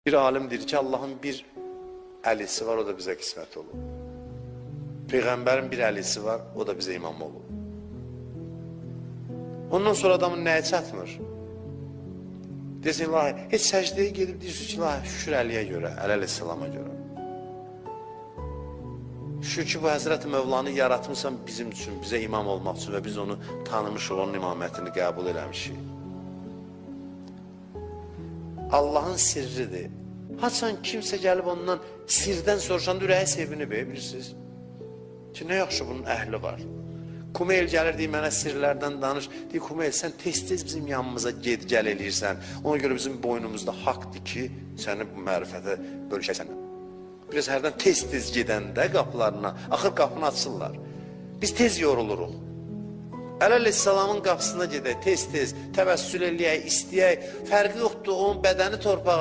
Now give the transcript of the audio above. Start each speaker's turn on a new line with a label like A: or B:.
A: Bir alim deyir ki, Allah'ın bir əlisi var, o da bizə qismət olur. Peyğəmbərin bir əlisi var, o da bizə imam olur. Ondan sonra adamın nəyə çatmır? Desin, ilahi, heç səcdəyə gedib deyirsiniz ki, ilahi, şükür Əliyə görə, Əleyhisselama görə. Şükür ki, bu Həzrət-i Mövlanı yaratmışsan bizim üçün, bizə imam olmaq üçün və biz onu tanımışıq, onun imamətini qəbul eləmişik. Allah'ın sirridir. Haçan kimsə gəlib ondan sirdən soruşanda ürəyi sevinib, bilirsiniz. Ki, nə yaxşı bunun əhli var. Kumeyl gəlir, deyir, mənə sirlərdən danış. Deyir, Kumeyl, sən tez-tez bizim yanımıza ged-gəl eləyirsən. Ona görə bizim boynumuzda haqdır ki, səni bu mərifətə bölüşəsən. Biraz hərdən tez-tez gedəndə qapılarına, axır qapını açırlar. Biz tez yoruluruq. Əleyhisselamın qapısına gedək, tez-tez təvəssül eləyək, istəyək. Fərqi yoxdur, onun bədəni torpağa